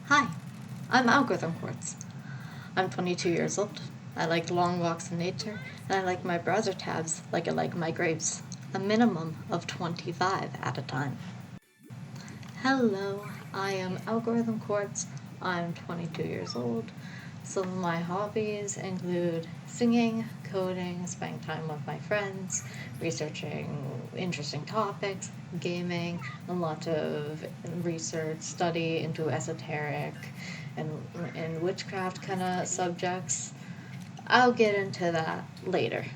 Hi, I'm AlgorithmQuartz. I'm 22 years old. I like long walks in nature, and I like my browser tabs like I like my grapes. A minimum of 25 at a time. Hello, I am AlgorithmQuartz. I'm 22 years old. Some of my hobbies include singing, coding, spending time with my friends, researching interesting topics, gaming, a lot of research, study into esoteric and witchcraft kind of subjects. I'll get into that later.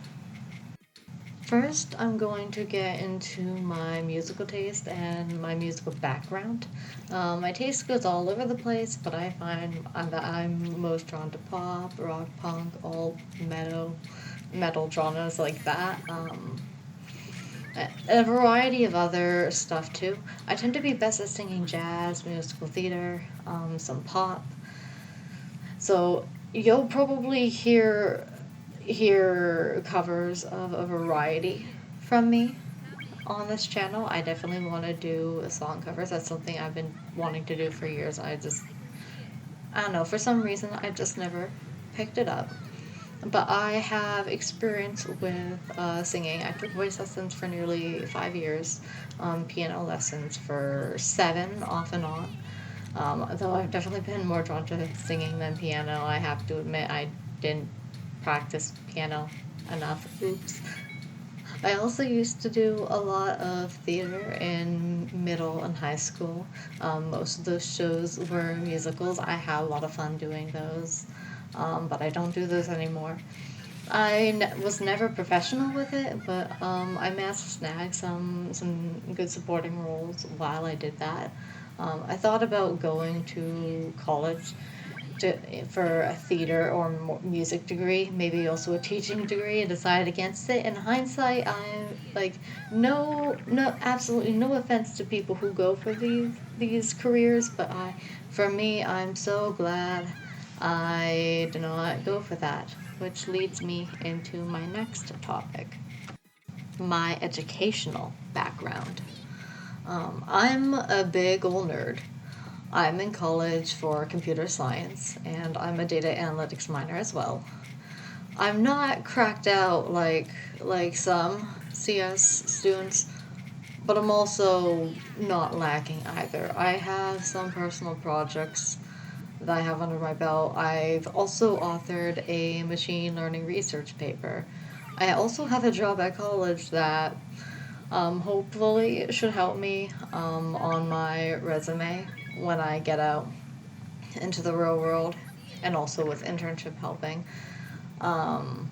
First, I'm going to get into my musical taste and my musical background. My taste goes all over the place, but I find that I'm most drawn to pop, rock, punk, alt, metal genres like that. A variety of other stuff too. I tend to be best at singing jazz, musical theater, some pop. So you'll probably hear covers of a variety from me on this channel. I definitely want to do song covers. That's something I've been wanting to do for years. I don't know, for some reason, I just never picked it up. But I have experience with singing. I took voice lessons for nearly 5 years, piano lessons for 7, off and on. Though I've definitely been more drawn to singing than piano, I have to admit I didn't practice piano enough. Oops. I also used to do a lot of theater in middle and high school. Most of those shows were musicals. I had a lot of fun doing those, but I don't do those anymore. Was never professional with it, but I managed to snag some good supporting roles while I did that. I thought about going to college for a theater or music degree, maybe also a teaching degree, and decided against it. In hindsight, I'm like, no, absolutely no offense to people who go for these careers, but for me, I'm so glad I did not go for that, which leads me into my next topic, my educational background. I'm a big ol' nerd. I'm in college for computer science, and I'm a data analytics minor as well. I'm not cracked out like some CS students, but I'm also not lacking either. I have some personal projects that I have under my belt. I've also authored a machine learning research paper. I also have a job at college that hopefully should help me on my resume when I get out into the real world, and also with internship helping. Um,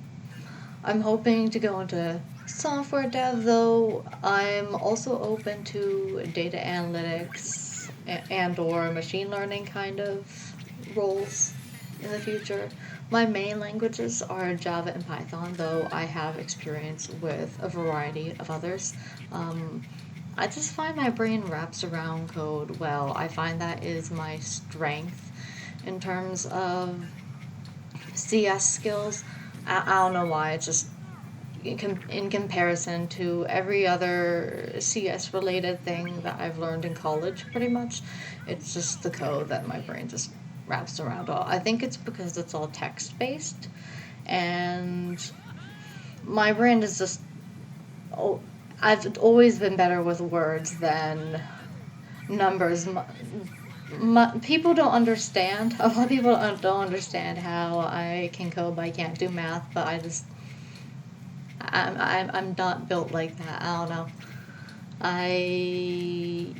I'm hoping to go into software dev, though I'm also open to data analytics and or machine learning kind of roles in the future. My main languages are Java and Python, though I have experience with a variety of others. Um, I just find my brain wraps around code well. I find that is my strength in terms of CS skills. I don't know why. It's just in comparison to every other CS related thing that I've learned in college, pretty much, it's just the code that my brain just wraps around all. I think it's because it's all text based, and my brain is just. Oh, I've always been better with words than numbers. People don't understand. A lot of people don't understand how I can code, but I can't do math. But I'm not built like that. I don't know.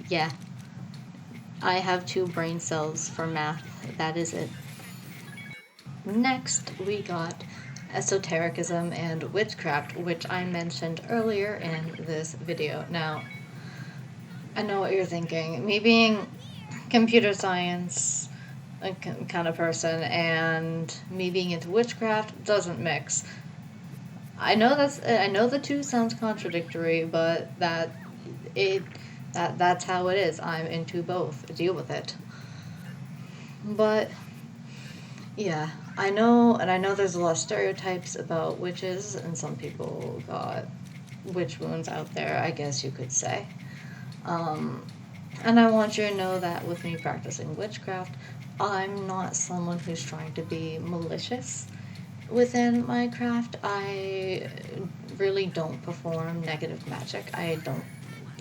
Yeah. I have 2 brain cells for math. That is it. Next, we got esotericism and witchcraft, which I mentioned earlier in this video. Now, I know what you're thinking. Me being computer science kind of person and me being into witchcraft doesn't mix. I know the two sounds contradictory, but that's how it is. I'm into both. Deal with it. But yeah, I know there's a lot of stereotypes about witches, and some people got witch wounds out there, I guess you could say. Um, And I want you to know that with me practicing witchcraft, I'm not someone who's trying to be malicious within my craft. I really don't perform negative magic. I don't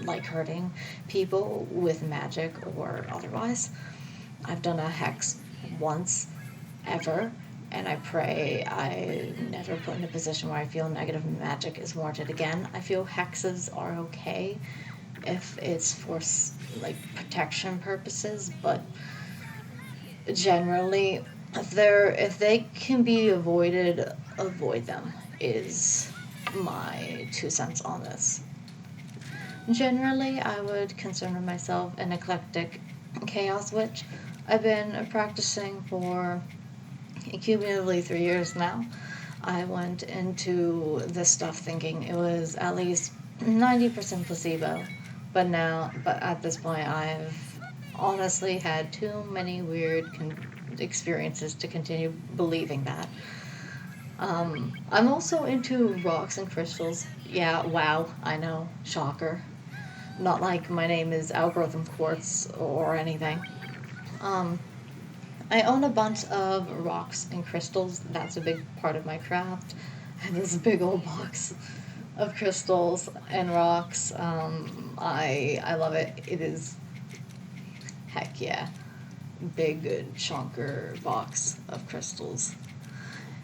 like hurting people with magic or otherwise. I've done a hex once ever, and I pray I never put in a position where I feel negative magic is warranted again. I feel hexes are okay if it's for like protection purposes, but generally, if they can be avoided, avoid them is my 2 cents on this. Generally, I would consider myself an eclectic chaos witch. I've been practicing for cumulatively 3 years now. I went into this stuff thinking it was at least 90% placebo, but at this point, I've honestly had too many weird experiences to continue believing that. I'm also into rocks and crystals. Yeah, wow, I know, shocker. Not like my name is AlgorithmQuartz or anything. Um, I own a bunch of rocks and crystals. That's a big part of my craft. I have this big old box of crystals and rocks. I love it. It is, heck yeah, big chunker box of crystals.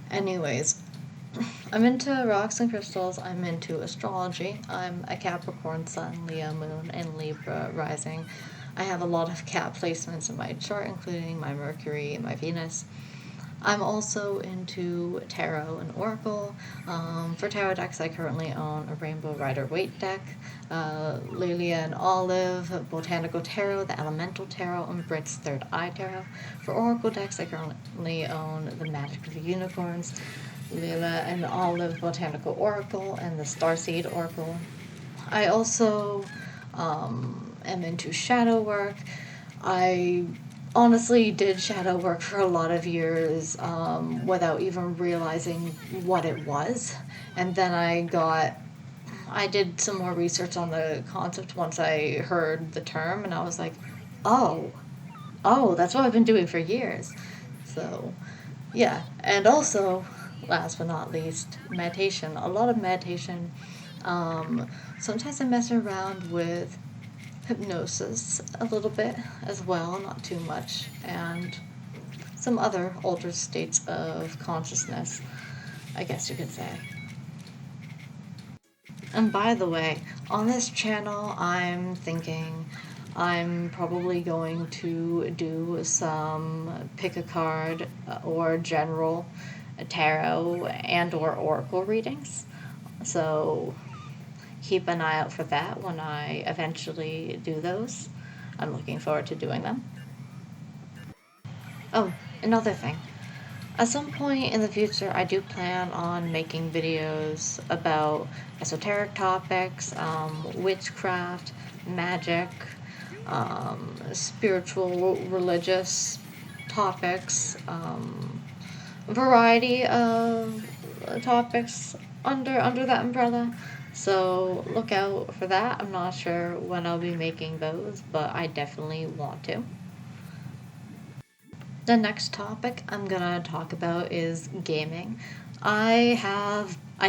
Anyways, I'm into rocks and crystals. I'm into astrology. I'm a Capricorn Sun, Leo Moon, and Libra Rising. I have a lot of Cap placements in my chart, including my Mercury and my Venus. I'm also into tarot and oracle. For tarot decks, I currently own a Rainbow Rider Waite deck, Lilia and Olive, Botanical Tarot, the Elemental Tarot, and Brit's Third Eye Tarot. For oracle decks, I currently own the Magic of the Unicorns, Lila and Olive Botanical Oracle, and the Starseed Oracle. I also am into shadow work. I honestly did shadow work for a lot of years without even realizing what it was. And then I did some more research on the concept once I heard the term, and I was like, oh, that's what I've been doing for years. So, yeah. And also, last but not least, meditation. A lot of meditation. Um, Sometimes I mess around with hypnosis a little bit as well, not too much, and some other altered states of consciousness, I guess you could say. And by the way, on this channel, I'm thinking I'm probably going to do some pick a card or general tarot and or oracle readings. So keep an eye out for that when I eventually do those. I'm looking forward to doing them. Oh, another thing. At some point in the future, I do plan on making videos about esoteric topics, witchcraft, magic, spiritual, religious topics, a variety of topics under that umbrella. So look out for that. I'm not sure when I'll be making those, but I definitely want to. The next topic I'm gonna talk about is gaming. I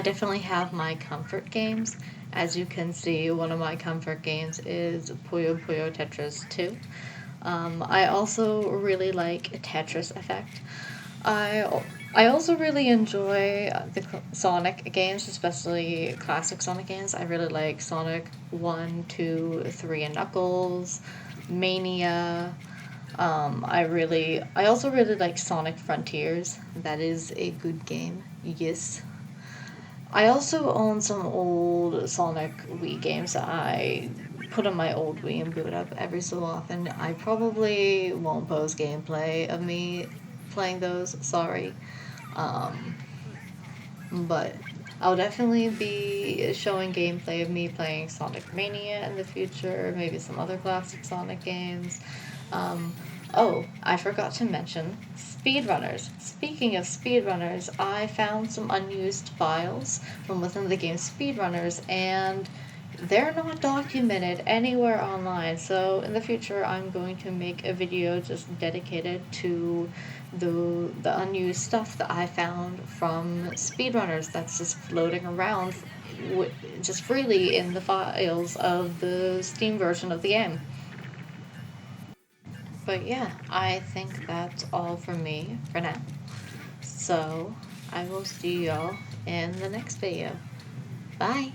definitely have my comfort games. As you can see, one of my comfort games is Puyo Tetris 2. I also really like Tetris Effect. I also really enjoy the Sonic games, especially classic Sonic games. I really like Sonic 1, 2, 3, and Knuckles, Mania. I also really like Sonic Frontiers. That is a good game. Yes. I also own some old Sonic Wii games that I put on my old Wii and boot up every so often. I probably won't post gameplay of me playing those. Sorry. Um, but I'll definitely be showing gameplay of me playing Sonic Mania in the future, maybe some other classic Sonic games. Um, oh, I forgot to mention speedrunners. Speaking of speedrunners, I found some unused files from within the game Speedrunners, and they're not documented anywhere online. So in the future, I'm going to make a video just dedicated to the unused stuff that I found from speedrunners that's just floating around just freely in the files of the Steam version of the game. But yeah, I think that's all from me for now. So I will see y'all in the next video. Bye.